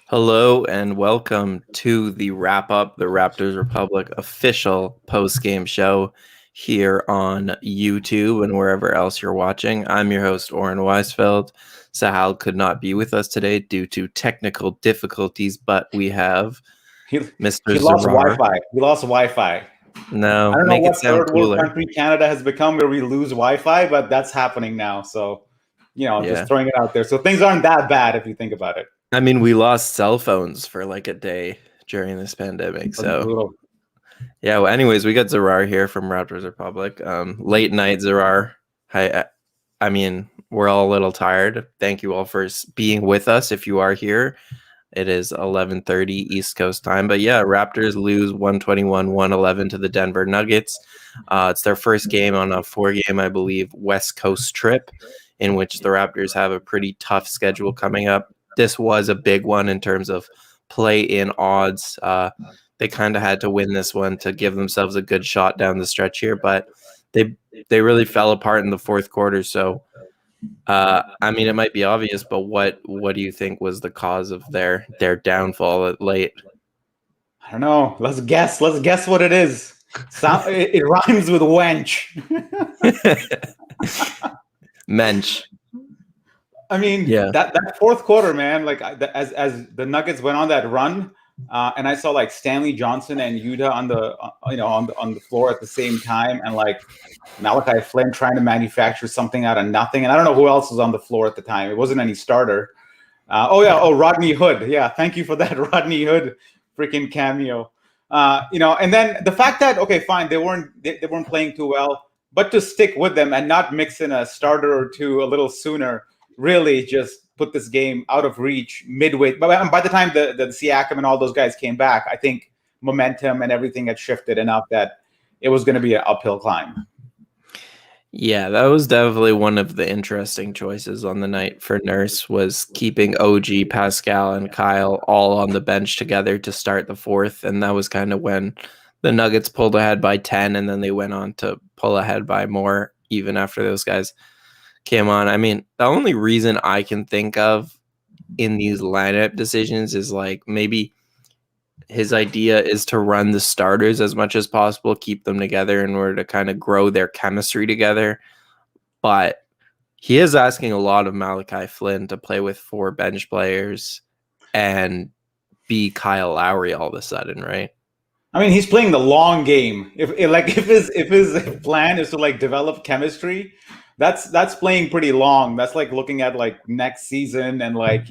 Hello and welcome to the Wrap Up the Raptors Republic official post-game show here on YouTube and wherever else you're watching. I'm your host, Oren Weisfeld. Sahal could not be with us today due to technical difficulties, but we have He Mr. he lost Zarar. Wi-Fi. He lost Wi-Fi. I No, don't know make it what sound third world cooler. country Canada has become where we lose Wi-Fi, but that's happening now. So, Yeah. just throwing it out there. So things aren't that bad if you think about it. I mean, we lost cell phones for like a day during this pandemic, That's so... brutal. Yeah, well, anyways, we got Zarar here from Raptors Republic. Late night, Zarar. Hi, I mean, we're all a little tired. Thank you all for being with us. If you are here, it is 11:30 East Coast time. But yeah, Raptors lose 121-111 to the Denver Nuggets. It's their first game on a 4-game, I believe, West Coast trip, in which the Raptors have a pretty tough schedule coming up. This was a big one in terms of play-in odds. They kind of had to win this one to give themselves a good shot down the stretch here, but they really fell apart in the fourth quarter. So, I mean, it might be obvious, but what do you think was the cause of their downfall at late? I don't know. Let's guess. Let's guess what it is. It rhymes with wench. Mensch. I mean, Yeah. that fourth quarter, man. Like as the Nuggets went on that run, and I saw like Stanley Johnson and Yuta on the on the floor at the same time, and like Malachi Flynn trying to manufacture something out of nothing. And I don't know who else was on the floor at the time. It wasn't any starter. Rodney Hood. Yeah, thank you for that Rodney Hood freaking cameo. And then the fact that okay, fine, they weren't playing too well, but to stick with them and not mix in a starter or two a little sooner really just put this game out of reach midway. But by the time the Siakam and all those guys came back, I think momentum and everything had shifted enough that it was going to be an uphill climb. Yeah, that was definitely one of the interesting choices on the night for Nurse, was keeping OG, Pascal, and Kyle all on the bench together to start the fourth. And that was kind of when the Nuggets pulled ahead by 10, and then they went on to pull ahead by more even after those guys came on. I mean, the only reason I can think of in these lineup decisions is like maybe his idea is to run the starters as much as possible, keep them together in order to kind of grow their chemistry together. But he is asking a lot of Malachi Flynn to play with 4 bench players and be Kyle Lowry all of a sudden, right? I mean, he's playing the long game. If his plan is to like develop chemistry, that's playing pretty long. That's like looking at like next season and like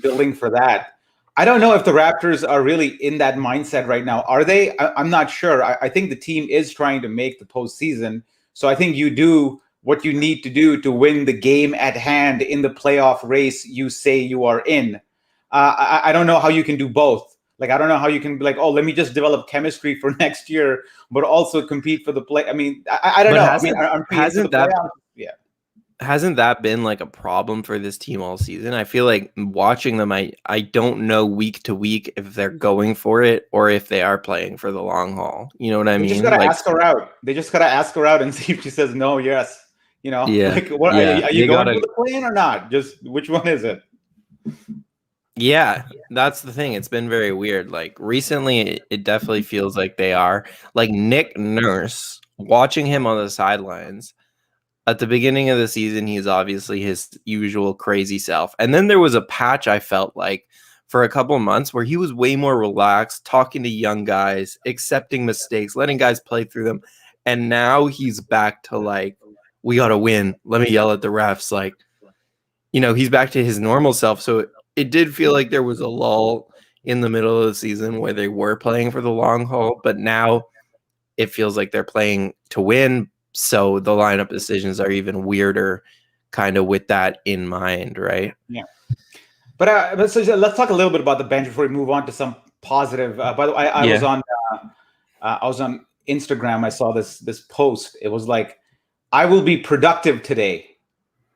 building for that. I don't know if the Raptors are really in that mindset right now. Are they? I'm not sure. I think the team is trying to make the postseason. So I think you do what you need to do to win the game at hand in the playoff race you say you are in. I don't know how you can do both. Like, I don't know how you can be like, oh, let me just develop chemistry for next year, but also compete for the play. I mean, I don't know. I mean, I'm hasn't that playoffs. Yeah. hasn't that been like a problem for this team all season? I feel like watching them, I don't know week to week if they're going for it or if they are playing for the long haul. You know what I mean? They just gotta ask her out. They just gotta ask her out and see if she says no, yes. Yeah, like what yeah, are you going for the plan or not? Just which one is it? Yeah, that's the thing. It's been very weird. Like recently, it definitely feels like they are. Like Nick Nurse, watching him on the sidelines at the beginning of the season, he's obviously his usual crazy self. And then there was a patch, I felt like, for a couple of months where he was way more relaxed, talking to young guys, accepting mistakes, letting guys play through them. And now he's back to like, we got to win. Let me yell at the refs. Like, he's back to his normal self. So it did feel like there was a lull in the middle of the season where they were playing for the long haul, but now it feels like they're playing to win. So the lineup decisions are even weirder, kind of with that in mind, right? Yeah. But let's talk a little bit about the bench before we move on to some positive. By the way, I was on Instagram. I saw this post. It was like, I will be productive today.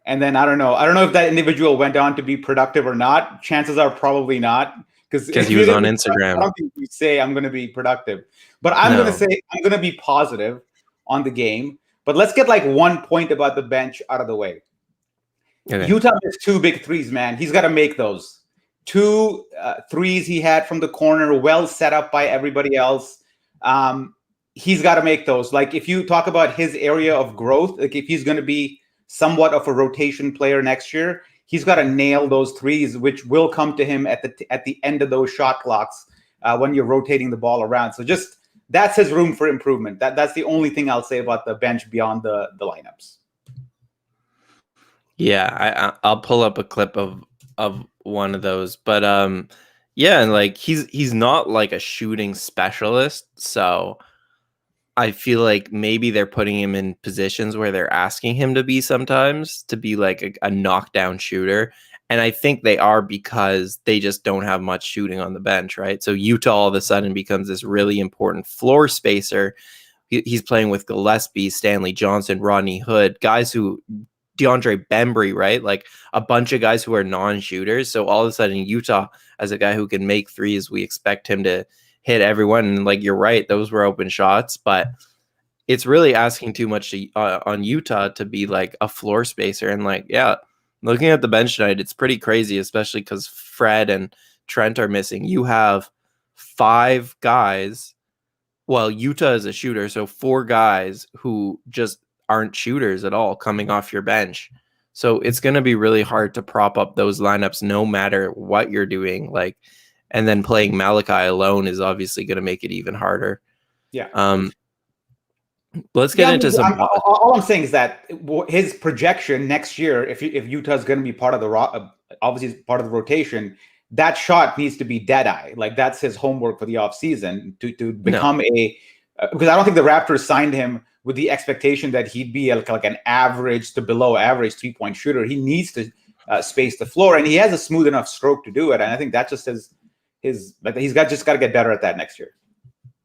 And then I don't know if that individual went on to be productive or not. Chances are probably not, because he was on Instagram. I don't think you say I'm going to be productive, but I'm going to say I'm going to be positive on the game. But let's get like one point about the bench out of the way. Okay. Utah missed 2 big threes, man. He's got to make those. two threes he had from the corner, well set up by everybody else. He's got to make those. Like, if you talk about his area of growth, like if he's going to be somewhat of a rotation player next year, he's got to nail those threes, which will come to him at the end of those shot clocks when you're rotating the ball around. So just that's his room for improvement. That's the only thing I'll say about the bench beyond the lineups. Yeah, I'll pull up a clip of one of those, but yeah, and like he's not like a shooting specialist, so I feel like maybe they're putting him in positions where they're asking him to be sometimes, to be like a knockdown shooter. And I think they are, because they just don't have much shooting on the bench, right? So Utah all of a sudden becomes this really important floor spacer. He's playing with Gillespie, Stanley Johnson, Rodney Hood, guys who, DeAndre Bembry, right? Like a bunch of guys who are non-shooters. So all of a sudden Utah, as a guy who can make threes, we expect him to hit everyone. And like, you're right, those were open shots, but it's really asking too much on Utah to be like a floor spacer. And like, yeah, looking at the bench tonight, it's pretty crazy, especially because Fred and Trent are missing. You have 5 guys. Well, Utah is a shooter, so 4 guys who just aren't shooters at all coming off your bench. So it's going to be really hard to prop up those lineups no matter what you're doing. Like, and then playing Malachi alone is obviously going to make it even harder. Yeah. Let's get into some. All I'm saying is that his projection next year, if Utah's going to be part of the obviously part of the rotation, that shot needs to be dead eye. Like, that's his homework for the offseason to become because I don't think the Raptors signed him with the expectation that he'd be like an average to below average 3-point shooter. He needs to space the floor, and he has a smooth enough stroke to do it. And I think that's just his like, he's got to get better at that next year.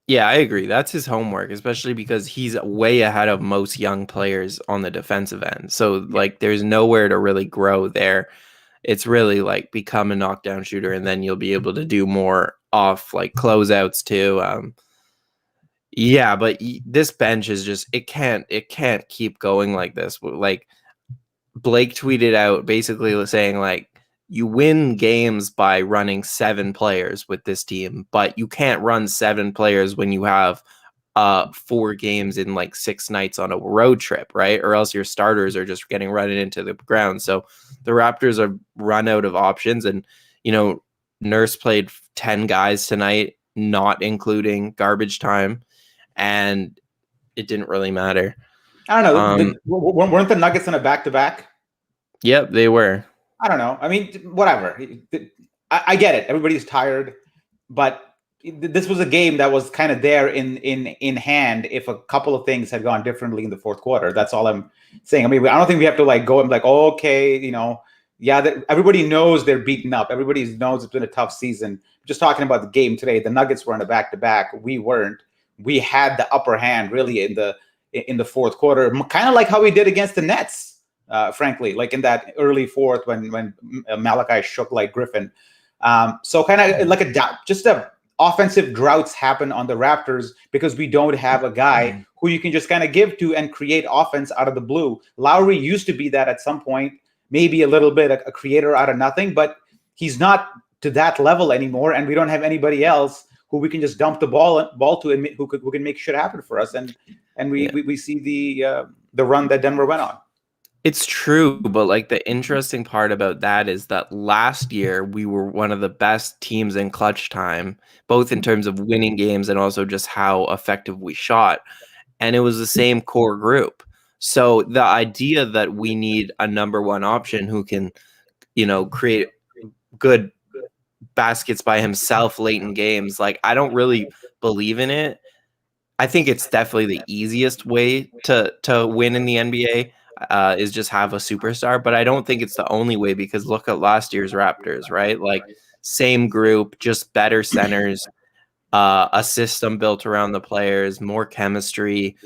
Yeah, I agree. That's his homework, especially because he's way ahead of most young players on the defensive end. So like, there's nowhere to really grow there. It's really like become a knockdown shooter, and then you'll be able to do more off like closeouts too. Yeah, but this bench is just, it can't keep going like this. Like, Blake tweeted out basically saying like, you win games by running 7 players with this team, but you can't run 7 players when you have 4 games in like 6 nights on a road trip, right? Or else your starters are just getting run into the ground. So the Raptors are run out of options. And, you know, Nurse played 10 guys tonight, not including garbage time, and it didn't really matter. I don't know. Weren't the Nuggets in a back-to-back? Yep, they were. I don't know. I mean, whatever. I get it. Everybody's tired, but this was a game that was kind of there in hand if a couple of things had gone differently in the fourth quarter. That's all I'm saying. I mean, I don't think we have to like go and like, oh, okay, you know, yeah, everybody knows they're beaten up. Everybody knows it's been a tough season. Just talking about the game today, the Nuggets were in a back-to-back. We weren't. We had the upper hand really in the fourth quarter, kind of like how we did against the Nets. Frankly, like in that early fourth when Malachi shook like Griffin. So kind of like just a offensive droughts happen on the Raptors because we don't have a guy who you can just kind of give to and create offense out of the blue. Lowry used to be that at some point, maybe a little bit a creator out of nothing, but he's not to that level anymore. And we don't have anybody else who we can just dump the ball to and who can make shit happen for us. And we see the run that Denver went on. It's true, but like the interesting part about that is that last year we were one of the best teams in clutch time, both in terms of winning games and also just how effective we shot. And it was the same core group. So the idea that we need a number one option who can, you know, create good baskets by himself late in games, like I don't really believe in it. I think it's definitely the easiest way to win in the NBA. Is just have a superstar, but I don't think it's the only way, because look at last year's Raptors, right? Like same group, just better centers, a system built around the players, more chemistry,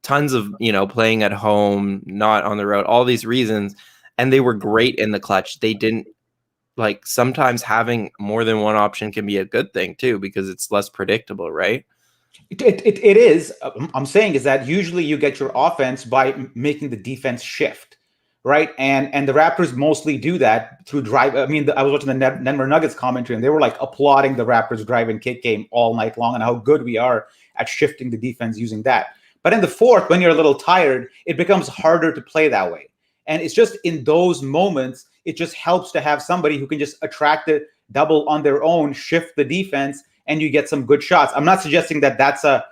tons of, you know, playing at home, not on the road, all these reasons. And they were great in the clutch. They didn't, like, sometimes having more than one option can be a good thing too, because it's less predictable, right? It is. I'm saying is that usually you get your offense by making the defense shift. right? And the Raptors mostly do that through drive. I mean, I was watching the Denver Nuggets commentary, and they were like applauding the Raptors drive and kick game all night long, and how good we are at shifting the defense using that. But in the fourth, when you're a little tired, it becomes harder to play that way. And it's just in those moments, it just helps to have somebody who can just attract the double on their own, shift the defense, and you get some good shots. I'm not suggesting that that's a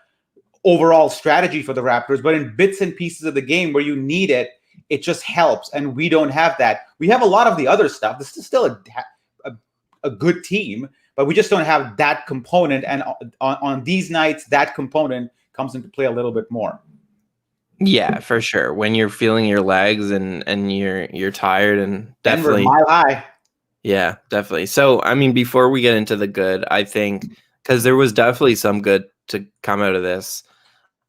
overall strategy for the Raptors, but in bits and pieces of the game where you need it, it just helps. And we don't have that. We have a lot of the other stuff. This is still a good team, but we just don't have that component. And on these nights, that component comes into play a little bit more. Yeah, for sure. When you're feeling your legs and you're tired, and definitely Denver, mile high. Yeah, definitely. So, I mean, before we get into the good, I think because there was definitely some good to come out of this.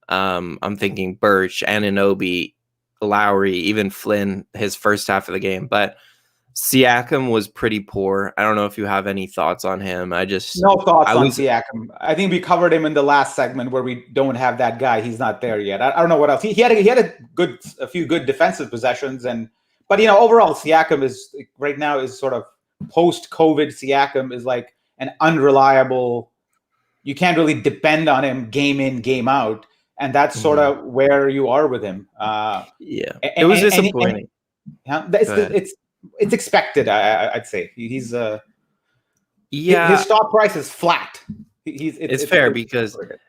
I'm thinking Birch, Anunoby, Lowry, even Flynn, his first half of the game. But Siakam was pretty poor. I don't know if you have any thoughts on him. No thoughts on Siakam. I think we covered him in the last segment where we don't have that guy. He's not there yet. I don't know what else. He had a few good defensive possessions, but overall Siakam is right now is sort of post-COVID. Siakam is like an unreliable. You can't really depend on him game in, game out, and that's sort of where you are with him. It was disappointing. It's expected. I'd say he's yeah. His stock price is flat. It's fair because it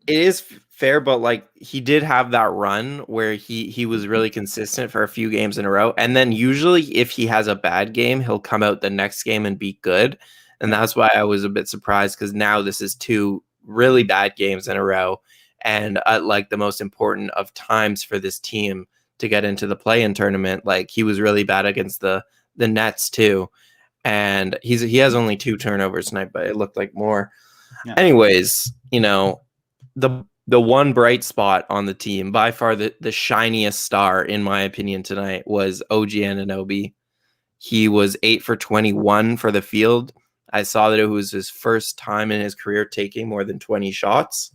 is fair, but like he did have that run where he was really consistent for a few games in a row, and then usually if he has a bad game, he'll come out the next game and be good, and that's why I was a bit surprised because now this is 2 really bad games in a row, and at like the most important of times for this team to get into the play-in tournament. Like he was really bad against the Nets too. And he has only 2 turnovers tonight, but it looked like more. Yeah. Anyways, the one bright spot on the team, by far the shiniest star, in my opinion, tonight was OG Anunoby. He was 8 for 21 for the field. I saw that it was his first time in his career taking more than 20 shots.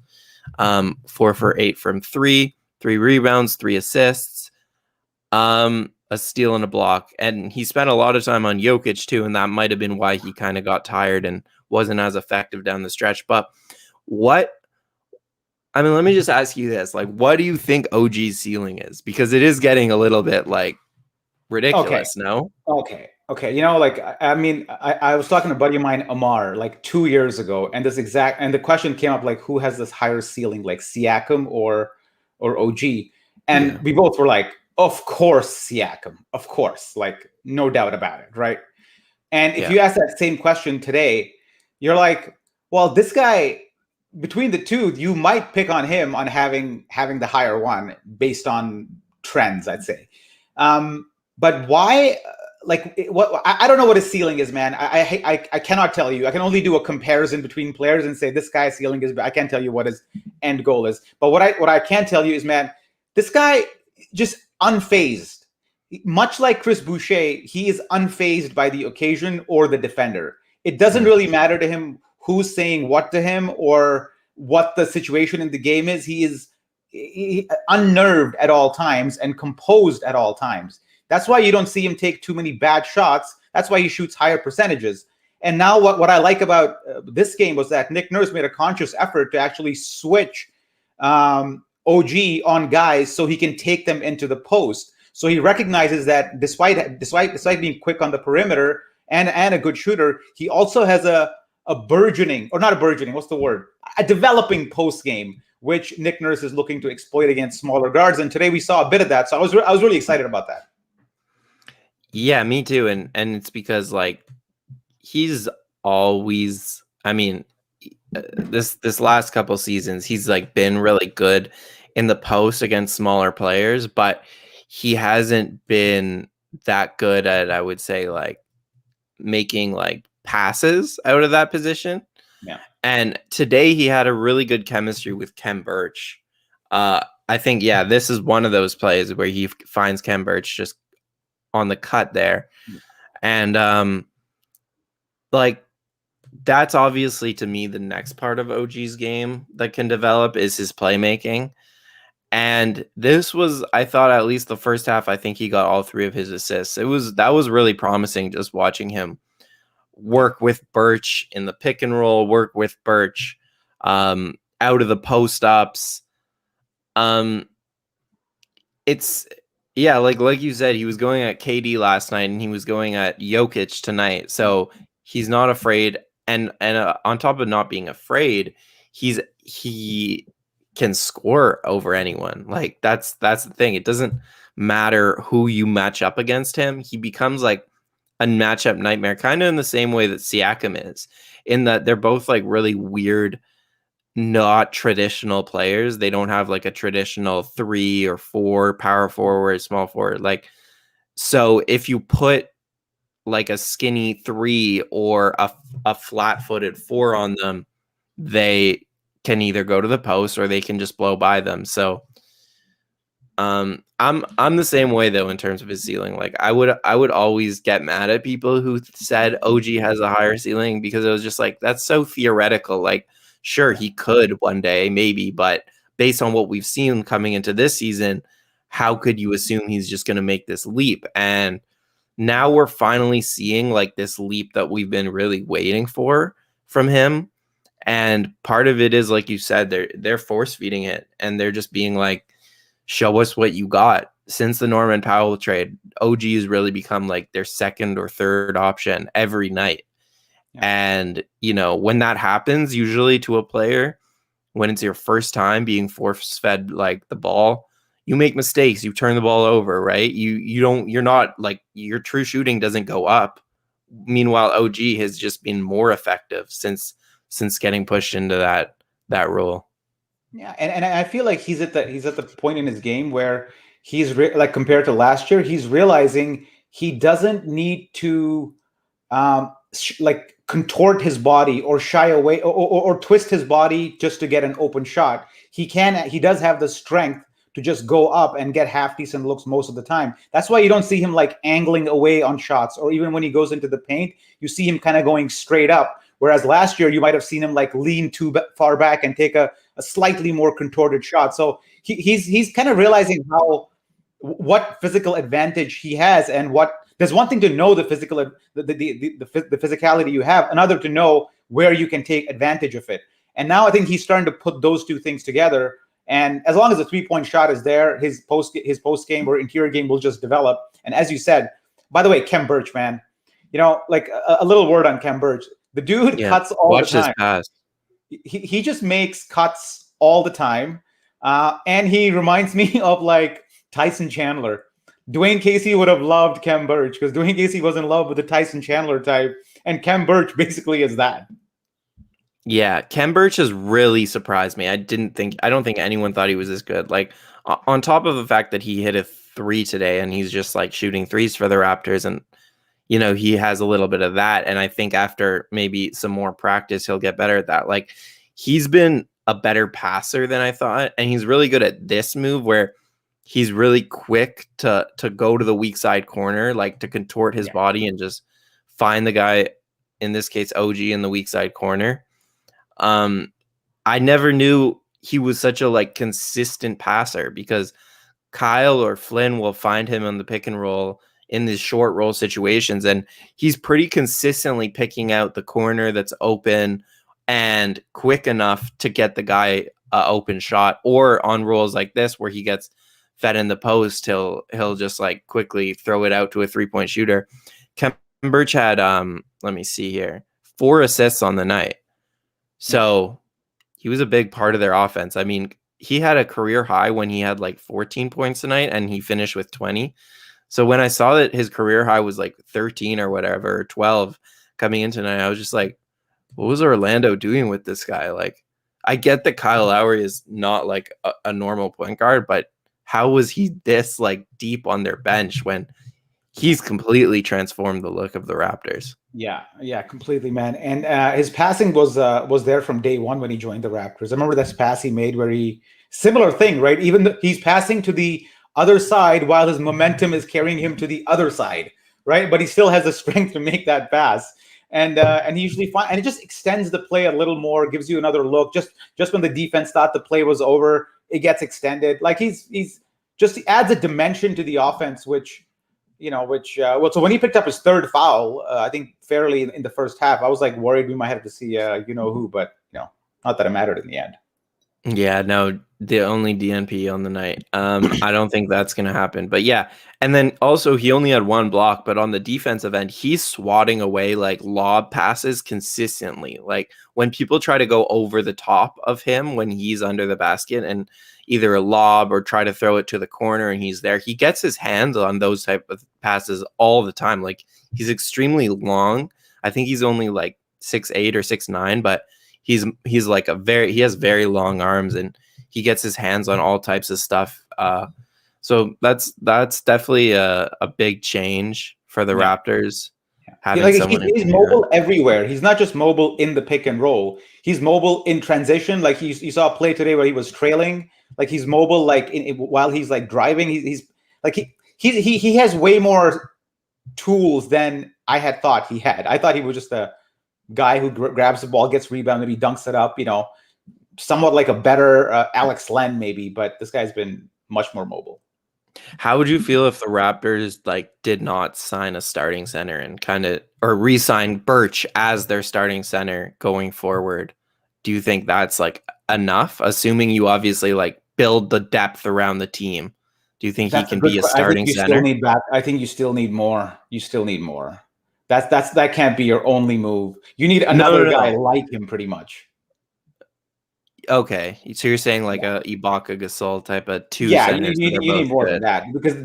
4 for 8 from 3, 3 rebounds, 3 assists. A steal and a block, and he spent a lot of time on Jokic too, and that might have been why he kind of got tired and wasn't as effective down the stretch. But let me just ask you this: like, what do you think OG's ceiling is? Because it is getting a little bit like ridiculous. Okay. No. Okay. I was talking to a buddy of mine, Amar, like 2 years ago, and the question came up like, who has this higher ceiling, like Siakam or OG? And we both were like, of course, Siakam. Of course, like no doubt about it, right? And if you ask that same question today, you're like, well, this guy, between the two, you might pick on him on having the higher one based on trends, I'd say. But why? Like, what? I don't know what his ceiling is, man. I cannot tell you. I can only do a comparison between players and say this guy's ceiling is. I can't tell you what his end goal is. But what I can tell you is, man, this guy just unfazed. Much like Chris Boucher, he is unfazed by the occasion or the defender. It doesn't really matter to him who's saying what to him or what the situation in the game is. He is unnerved at all times and composed at all times. That's why you don't see him take too many bad shots. That's why he shoots higher percentages. And now what I like about this game was that Nick Nurse made a conscious effort to actually switch OG on guys so he can take them into the post. So he recognizes that despite being quick on the perimeter and a good shooter, he also has a burgeoning, or not a burgeoning, what's the word? A developing post game, which Nick Nurse is looking to exploit against smaller guards. And today we saw a bit of that. So I was really excited about that. Yeah, me too. And it's because like he's always, this last couple seasons, he's like been really good in the post against smaller players, but he hasn't been that good at, I would say, like making like passes out of that position. Yeah. And today he had a really good chemistry with Kem Birch. I think, this is one of those plays where he finds Kem Birch just on the cut there. And like that's obviously to me the next part of OG's game that can develop is his playmaking. And this was, I thought, at least the first half, I think he got all three of his assists. That was really promising, just watching him work with Birch in the pick and roll, work with Birch out of the post ups. It's yeah, like you said, he was going at KD last night, and he was going at Jokic tonight. So he's not afraid, and on top of not being afraid, he can score over anyone. Like that's the thing. It doesn't matter who you match up against him. He becomes like a matchup nightmare, kind of in the same way that Siakam is, in that they're both like really weird, not traditional players. They don't have like a traditional 3 or 4 power forward, small forward. Like, so if you put like a skinny 3 or a flat-footed 4 on them, they can either go to the post or they can just blow by them. So I'm the same way though in terms of his ceiling. Like I would always get mad at people who said OG has a higher ceiling, because it was just like, that's so theoretical. Like, sure, he could one day, maybe, but based on what we've seen coming into this season, how could you assume he's just going to make this leap? And now we're finally seeing like this leap that we've been really waiting for from him. And part of it is, like you said, they're force feeding it, and they're just being like, show us what you got. Since the Norman Powell trade, OG has really become like their second or third option every night. Yeah. And, you know, when that happens, usually to a player, when it's your first time being force fed like the ball, you make mistakes, you turn the ball over, right? You're not like, your true shooting doesn't go up. Meanwhile, OG has just been more effective since getting pushed into that role. Yeah, and I feel like he's at the point in his game where he's like, compared to last year, he's realizing he doesn't need to like contort his body or shy away or twist his body just to get an open shot. He does have the strength to just go up and get half decent looks most of the time. That's why you don't see him like angling away on shots, or even when he goes into the paint, you see him kind of going straight up. Whereas last year, you might have seen him like lean too far back and take a slightly more contorted shot. So he's kind of realizing what physical advantage he has, and what there's one thing to know the physicality you have, another to know where you can take advantage of it. And now I think he's starting to put those two things together. And as long as the 3-point shot is there, his post game or interior game will just develop. And as you said, by the way, Khem Birch, man, you know, like a little word on Khem Birch. The dude cuts all the time. Watch his pass. He just makes cuts all the time. And he reminds me of like Tyson Chandler. Dwayne Casey would have loved Khem Birch, because Dwayne Casey was in love with the Tyson Chandler type. And Khem Birch basically is that. Yeah, Khem Birch has really surprised me. I don't think anyone thought he was this good. Like, on top of the fact that he hit a 3 today, and he's just like shooting threes for the Raptors, and you know, he has a little bit of that. And I think after maybe some more practice, he'll get better at that. Like, he's been a better passer than I thought. And he's really good at this move where he's really quick to go to the weak side corner, like to contort his body and just find the guy, in this case, OG, in the weak side corner. I never knew he was such a like consistent passer, because Kyle or Flynn will find him on the pick and roll in these short roll situations, and he's pretty consistently picking out the corner that's open and quick enough to get the guy open shot. Or on rolls like this where he gets fed in the post, he'll just like quickly throw it out to a 3-point shooter. Khem Birch had let me see here, 4 assists on the night, so he was a big part of their offense. I mean, he had a career high when he had like 14 points tonight, and he finished with 20. So when I saw that his career high was like 13 or whatever, or 12 coming in tonight, I was just like, what was Orlando doing with this guy? Like, I get that Kyle Lowry is not like a normal point guard, but how was he this like deep on their bench when he's completely transformed the look of the Raptors? Yeah, completely, man. And his passing was there from day one when he joined the Raptors. I remember this pass he made where similar thing, right? Even though he's passing to the other side while his momentum is carrying him to the other side, right? But he still has the strength to make that pass. And he usually it just extends the play a little more, gives you another look. Just when the defense thought the play was over, it gets extended. Like he's just he adds a dimension to the offense, which so when he picked up his third foul, I think fairly in the first half, I was like worried we might have to see who, but not that it mattered in the end. Yeah, no, the only DNP on the night. I don't think that's going to happen. But yeah, and then also he only had one block, but on the defensive end, he's swatting away like lob passes consistently. Like when people try to go over the top of him when he's under the basket and either a lob or try to throw it to the corner and he's there, he gets his hands on those type of passes all the time. Like he's extremely long. I think he's only like 6'8" or 6'9", but he's like he has very long arms and he gets his hands on all types of stuff. So that's definitely a big change for the Raptors. Having someone he's mobile everywhere. He's not just mobile in the pick and roll. He's mobile in transition. Like you saw a play today where he was trailing. Like he's mobile, like while he's like driving. He's like he has way more tools than I had thought he had. I thought he was just a guy who grabs the ball, gets rebounded, maybe dunks it up. Somewhat like a better Alex Len, maybe. But this guy's been much more mobile. How would you feel if the Raptors did not sign a starting center and or re-sign Birch as their starting center going forward? Do you think that's enough? Assuming you obviously build the depth around the team. Do you think he can be a starting center? I think you still need more. You still need more. That can't be your only move. You need another guy like him, pretty much. Okay, so you're saying a Ibaka Gasol type of two centers. You need more than that because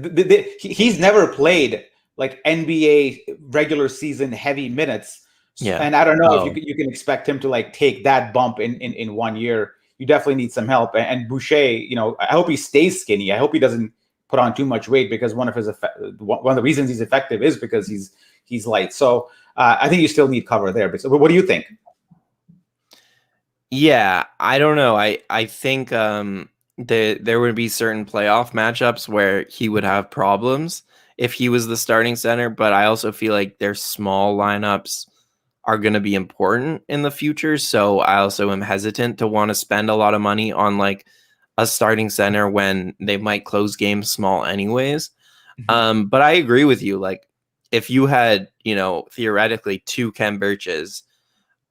he's never played NBA regular season heavy minutes. Yeah, and I don't know if you can expect him to take that bump in 1 year. You definitely need some help. And Boucher, I hope he stays skinny. I hope he doesn't put on too much weight because one of the reasons he's effective is because he's light. So I think you still need cover there. But what do you think? Yeah, I don't know. I think there would be certain playoff matchups where he would have problems if he was the starting center, but I also feel like their small lineups are going to be important in the future. So I also am hesitant to want to spend a lot of money on a starting center when they might close games small anyways. Mm-hmm. But I agree with you. If you had, theoretically 2 Kem Birches,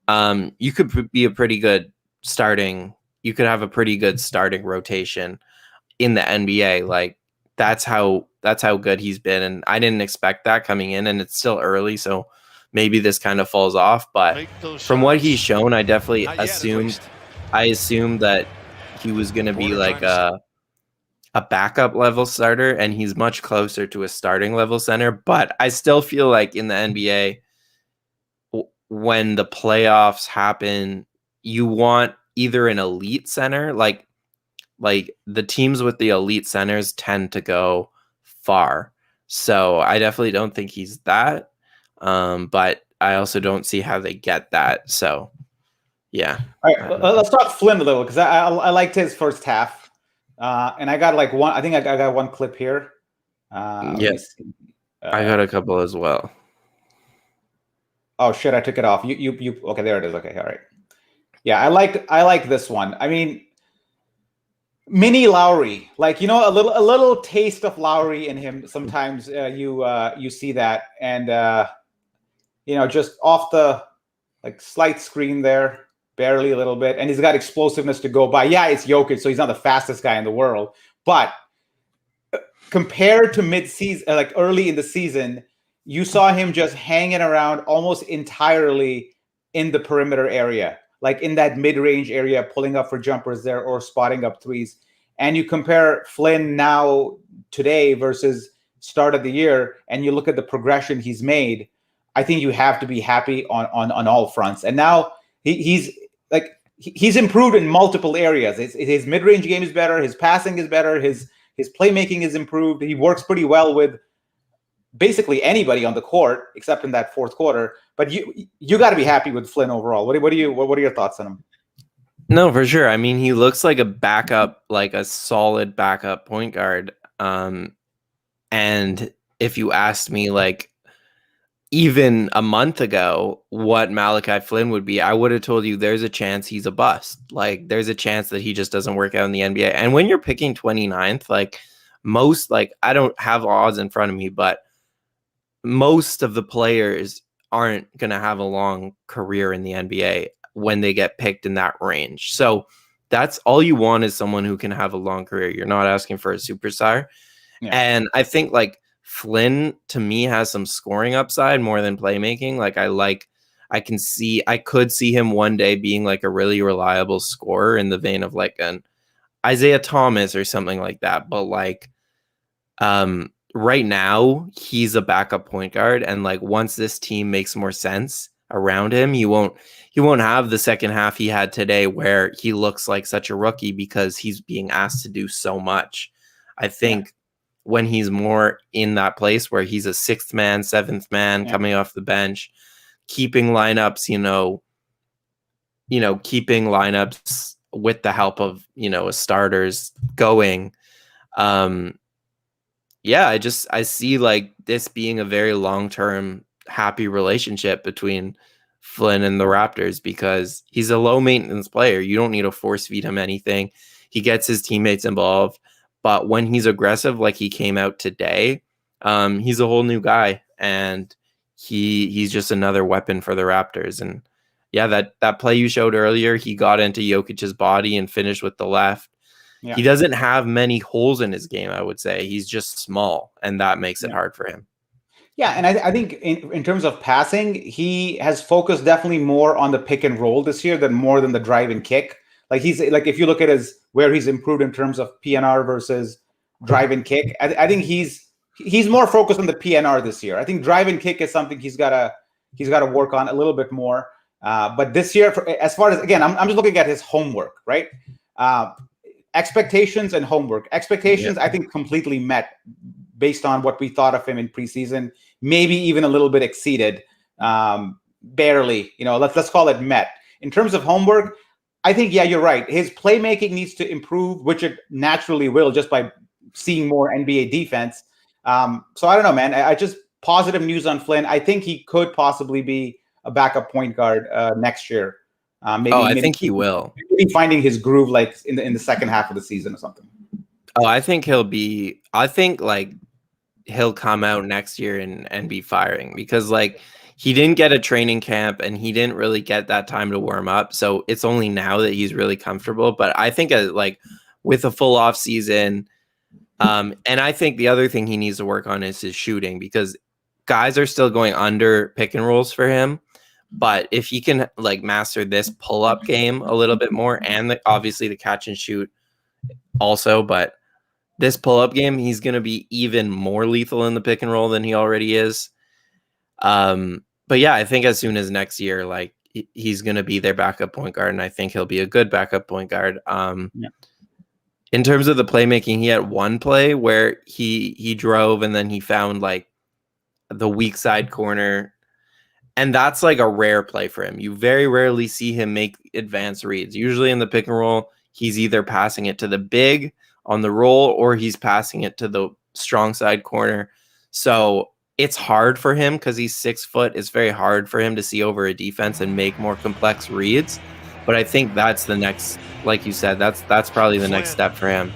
you could be a pretty good starting. You could have a pretty good starting rotation in the NBA. That's how good he's been, and I didn't expect that coming in. And it's still early, so maybe this kind of falls off. But from what he's shown, I definitely assumed that he was going to be a backup level starter, and he's much closer to a starting level center. But I still feel like in the NBA, when the playoffs happen, you want either an elite center, like the teams with the elite centers tend to go far. So I definitely don't think he's that. But I also don't see how they get that. So yeah. All right, let's talk Flynn a little because I liked his first half. And I got one. I think I got one clip here. Yes, I got a couple as well. Oh shit! I took it off. You. Okay, there it is. Okay, all right. Yeah, I like this one. I mean, mini Lowry, a little taste of Lowry in him. Sometimes you see that, and just off the slight screen there. Barely a little bit, and he's got explosiveness to go by. Yeah, it's Jokic, so he's not the fastest guy in the world. But compared to mid-season, early in the season, you saw him just hanging around almost entirely in the perimeter area, in that mid-range area, pulling up for jumpers there or spotting up threes. And you compare Flynn now today versus start of the year, and you look at the progression he's made. I think you have to be happy on all fronts. And now he's improved in multiple areas. His mid-range game is better. His passing is better. His playmaking is improved. He works pretty well with basically anybody on the court, except in that fourth quarter. But you got to be happy with Flynn overall. What are your thoughts on him? No, for sure. I mean, he looks like a backup, a solid backup point guard. And if you asked me, even a month ago what Malachi Flynn would be, I would have told you there's a chance he's a bust. Like there's a chance that he just doesn't work out in the NBA. And when you're picking 29th, like most, like I don't have odds in front of me, but most of the players aren't going to have a long career in the NBA when they get picked in that range. So that's all you want, is someone who can have a long career. You're not asking for a superstar. Yeah. And I think like Flynn to me has some scoring upside more than playmaking. I could see him one day being like a really reliable scorer in the vein of like an Isaiah Thomas or something like that. But like right now he's a backup point guard, and like once this team makes more sense around him, he won't have the second half he had today where he looks like such a rookie because he's being asked to do so much. I think when he's more in that place where he's a sixth man, seventh man coming off the bench, keeping lineups, keeping lineups with the help of, a starters going. I see like this being a very long-term happy relationship between Flynn and the Raptors, because he's a low maintenance player. You don't need to force feed him anything. He gets his teammates involved, but when he's aggressive, like he came out today, he's a whole new guy, and he's just another weapon for the Raptors. And yeah, that play you showed earlier, he got into Jokic's body and finished with the left. Yeah. He doesn't have many holes in his game, I would say. He's just small, and that makes it hard for him. Yeah, and I think in terms of passing, he has focused definitely more on the pick and roll this year more than the drive and kick. Like he's like, if you look at where he's improved in terms of PNR versus drive and kick, I think he's more focused on the PNR this year. I think drive and kick is something he's got to work on a little bit more. But this year, as far as, again, I'm just looking at his homework, right? Expectations and homework. Expectations, I think, completely met based on what we thought of him in preseason. Maybe even a little bit exceeded, barely. Let's call it met. In terms of homework, I think, yeah, you're right. His playmaking needs to improve, which it naturally will just by seeing more NBA defense. So I don't know, man. I just positive news on Flynn. I think he could possibly be a backup point guard next year. I think he will. Maybe finding his groove like in the second half of the season or something. Oh, I think he'll come out next year and be firing, because like he didn't get a training camp and he didn't really get that time to warm up. So it's only now that he's really comfortable. But I think like with a full off season, and I think the other thing he needs to work on is his shooting, because guys are still going under pick and rolls for him. But if he can like master this pull up game a little bit more, and obviously the catch and shoot also, but this pull up game, he's going to be even more lethal in the pick and roll than he already is. But yeah, I think as soon as next year, like he's going to be their backup point guard, and I think he'll be a good backup point guard. In terms of the playmaking, he had one play where he drove and then he found like the weak side corner. And that's like a rare play for him. You very rarely see him make advanced reads. Usually in the pick and roll, he's either passing it to the big on the roll or he's passing it to the strong side corner. So it's hard for him because he's 6 foot. It's very hard for him to see over a defense and make more complex reads. But I think that's the next, like you said, that's probably the next step for him.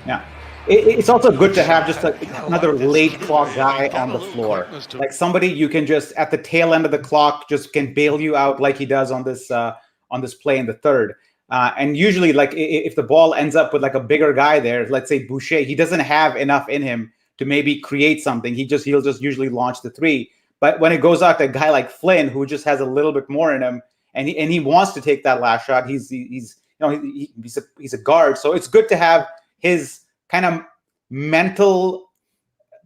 Yeah. It's also good to have just another late clock guy on the floor, like somebody you can just at the tail end of the clock just can bail you out like he does on this play in the third. And usually, like if the ball ends up with like a bigger guy there, let's say Boucher, he doesn't have enough in him to maybe create something. He'll just usually launch the three. But when it goes out to a guy like Flynn, who just has a little bit more in him, and he wants to take that last shot, he's a guard, so it's good to have his kind of mental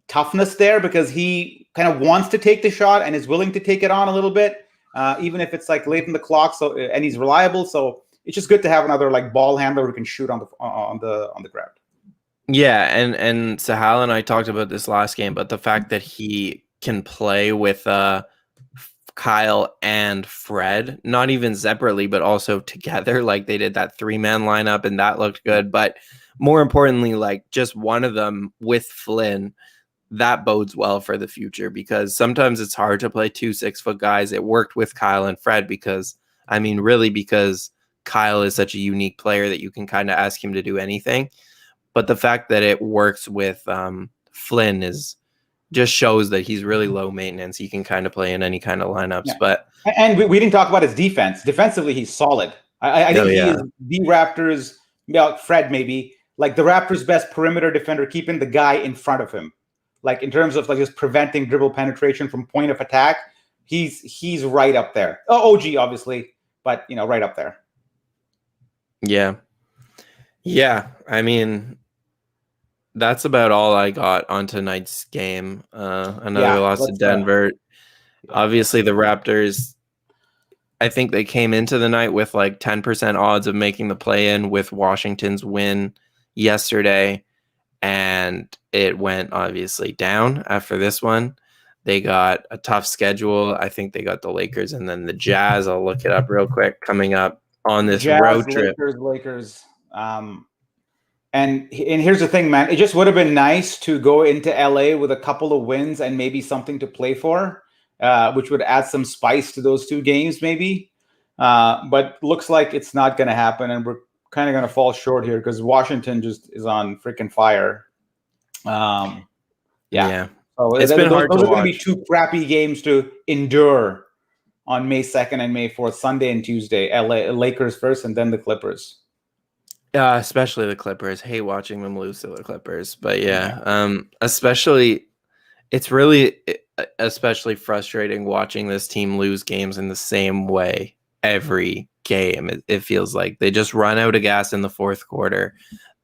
toughness there, because he kind of wants to take the shot and is willing to take it on a little bit, even if it's like late in the clock. So, and he's reliable. So it's just good to have another like ball handler who can shoot on the ground. Yeah, and Sahal and I talked about this last game, but the fact that he can play with Kyle and Fred, not even separately, but also together, like they did that 3-man lineup, and that looked good. But more importantly, like just one of them with Flynn, that bodes well for the future, because sometimes it's hard to play 2 6-foot guys. It worked with Kyle and Fred because Kyle is such a unique player that you can kind of ask him to do anything. But the fact that it works with Flynn just shows that he's really low maintenance. He can kind of play in any kind of lineups. Yeah. But and we didn't talk about his defense. Defensively, he's solid. I think he is the Raptors, Fred maybe, like the Raptors' best perimeter defender, keeping the guy in front of him. Like in terms of like just preventing dribble penetration from point of attack, he's right up there. Oh, OG obviously, but right up there. Yeah. I mean, that's about all I got on tonight's game. Another loss to Denver. Obviously, the Raptors, I think they came into the night with like 10% odds of making the play-in with Washington's win yesterday, and it went obviously down after this one. They got a tough schedule. I think they got the Lakers and then the Jazz. I'll look it up real quick. Coming up on this road trip. Lakers. And here's the thing, man. It just would have been nice to go into LA with a couple of wins and maybe something to play for, which would add some spice to those two games, maybe. But looks like it's not going to happen, and we're kind of going to fall short here because Washington just is on freaking fire. Yeah. So it's been hard to watch. Those are going to be two crappy games to endure on May 2nd and May 4th, Sunday and Tuesday. LA Lakers first, and then the Clippers. Especially the Clippers. Hate watching them lose to the Clippers. But especially, it's really especially frustrating watching this team lose games in the same way every game. It feels like they just run out of gas in the fourth quarter.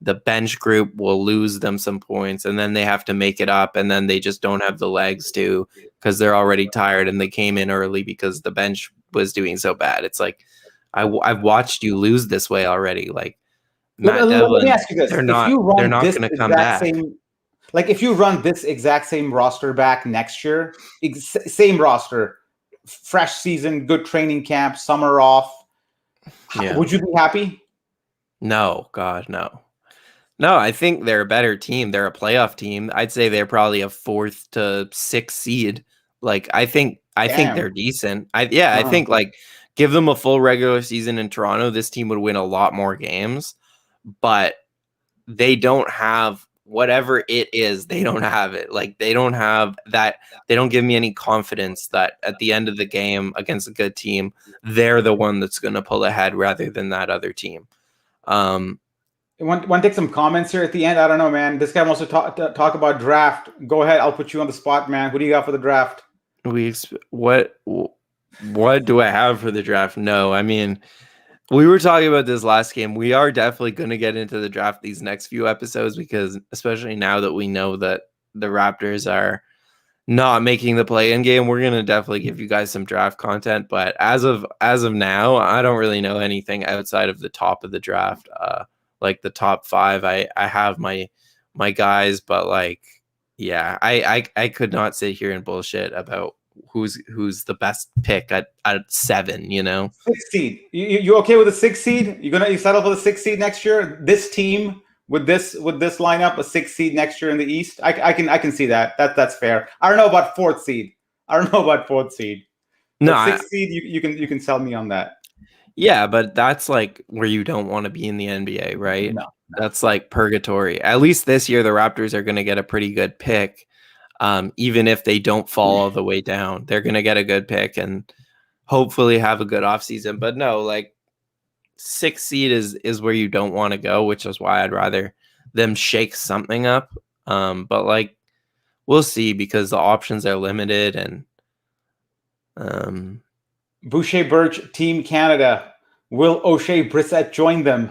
The bench group will lose them some points, and then they have to make it up, and then they just don't have the legs to, because they're already tired and they came in early because the bench was doing so bad. It's like, I've watched you lose this way already. Like, Matt Devlin, let me ask you this: they're not going to come back. If you run this exact same roster back next year, same roster, fresh season, good training camp, summer off, would you be happy? No, God, no. No, I think they're a better team. They're a playoff team. I'd say they're probably a 4th to 6th seed. Like, I think they're decent. I think like give them a full regular season in Toronto, this team would win a lot more games. But they don't have whatever it is. They don't have it. Like, they don't have that. They don't give me any confidence that at the end of the game against a good team, they're the one that's going to pull ahead rather than that other team. Want to take some comments here at the end? I don't know, man. This guy wants to talk about draft. Go ahead. I'll put you on the spot, man. Who do you got for the draft? What do I have for the draft? No, I mean, we were talking about this last game. We are definitely going to get into the draft these next few episodes, because especially now that we know that the Raptors are not making the play-in game, we're going to definitely give you guys some draft content. But as of now, I don't really know anything outside of the top of the draft. Like the top 5, I have my guys, but like, yeah, I could not sit here and bullshit about who's the best pick at 7, 6th seed. You okay with the 6th seed? You settle for the 6th seed next year? This team with this lineup, a 6th seed next year in the East? I can see that. That's fair. I don't know about 4th seed. No, 6th seed, you can sell me on that. Yeah, but that's like where you don't want to be in the NBA, right? No. That's like purgatory. At least this year, the Raptors are going to get a pretty good pick. Even if they don't fall all the way down, they're going to get a good pick and hopefully have a good offseason. But no, like 6th seed is where you don't want to go, which is why I'd rather them shake something up. But like, we'll see, because the options are limited. And Boucher Birch, Team Canada. Will O'Shea Brissett join them?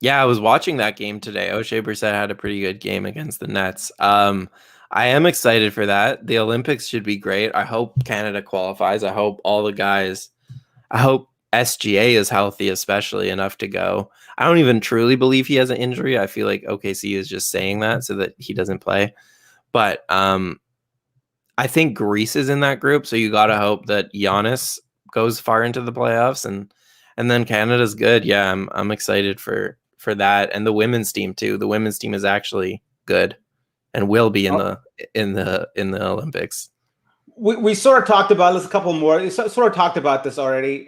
Yeah, I was watching that game today. O'Shea Brissett had a pretty good game against the Nets. I am excited for that. The Olympics should be great. I hope Canada qualifies. I hope all the guys, I hope SGA is healthy, especially enough to go. I don't even truly believe he has an injury. I feel like OKC is just saying that so that he doesn't play. But I think Greece is in that group, so you got to hope that Giannis goes far into the playoffs, and then Canada's good. Yeah, I'm excited for that, and the women's team too. The women's team is actually good. and will be in the Olympics. We sort of talked about this a couple more. We sort of talked about this already.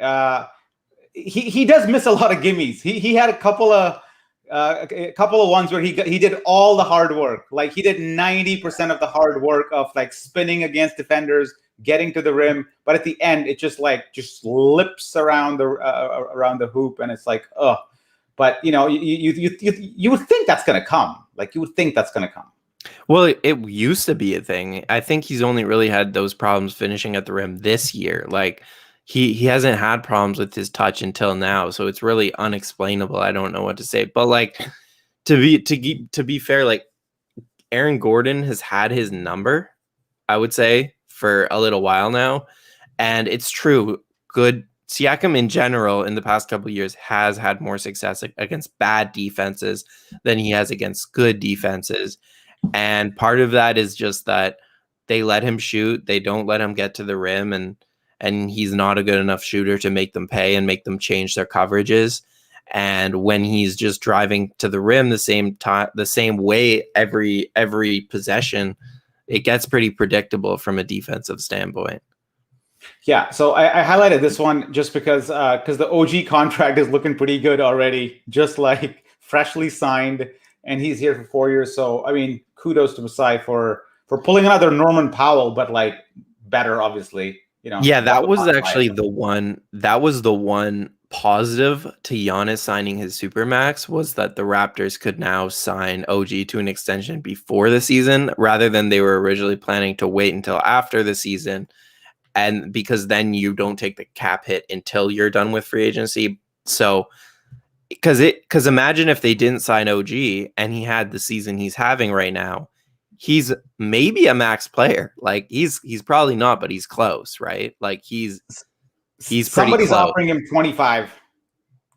He does miss a lot of gimmies. He had a couple of ones where he did all the hard work. Like he did 90% of the hard work of like spinning against defenders, getting to the rim, but at the end it just slips around the hoop, and it's like, oh. But you would think that's gonna come. Like you would think that's gonna come. Well, it used to be a thing. I think he's only really had those problems finishing at the rim this year. Like he hasn't had problems with his touch until now, so it's really unexplainable. I don't know what to say. But like to be fair, like Aaron Gordon has had his number, I would say, for a little while now. And it's true. Siakam in general in the past couple of years has had more success against bad defenses than he has against good defenses. And part of that is just that they let him shoot. They don't let him get to the rim, and he's not a good enough shooter to make them pay and make them change their coverages. And when he's just driving to the rim the same way every possession, it gets pretty predictable from a defensive standpoint. Yeah, so I highlighted this one just because the OG contract is looking pretty good already, just like freshly signed, and he's here for 4 years. So I mean, kudos to Masai for pulling another Norman Powell, but like better, obviously. Yeah, that was actually the one. That was the one positive to Giannis signing his Supermax, was that the Raptors could now sign OG to an extension before the season, rather than they were originally planning to wait until after the season. And because then you don't take the cap hit until you're done with free agency. So, because imagine if they didn't sign OG and he had the season he's having right now, he's maybe a max player. Like he's probably not, but he's close, right? Like he's pretty somebody's close. Offering him 25,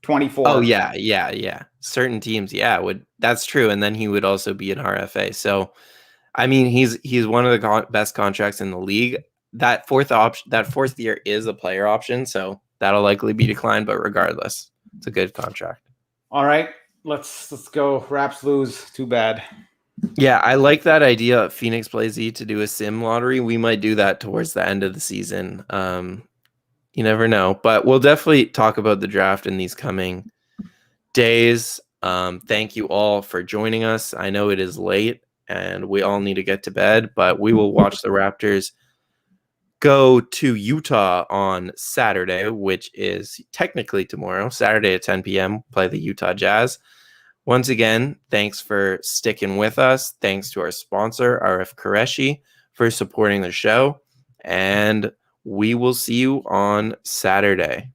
24. Oh yeah. Certain teams, would. That's true. And then he would also be an RFA. So, I mean, he's one of the best contracts in the league. That fourth year is a player option, so that'll likely be declined. But regardless, it's a good contract. All right, let's go. Raps lose. Too bad. Yeah, I like that idea of Phoenix Play Z to do a sim lottery. We might do that towards the end of the season. You never know, but we'll definitely talk about the draft in these coming days. Thank you all for joining us. I know it is late and we all need to get to bed, but we will watch the Raptors go to Utah on Saturday, which is technically tomorrow, Saturday at 10 p.m., play the Utah Jazz. Once again, thanks for sticking with us. Thanks to our sponsor, RF Qureshi, for supporting the show. And we will see you on Saturday.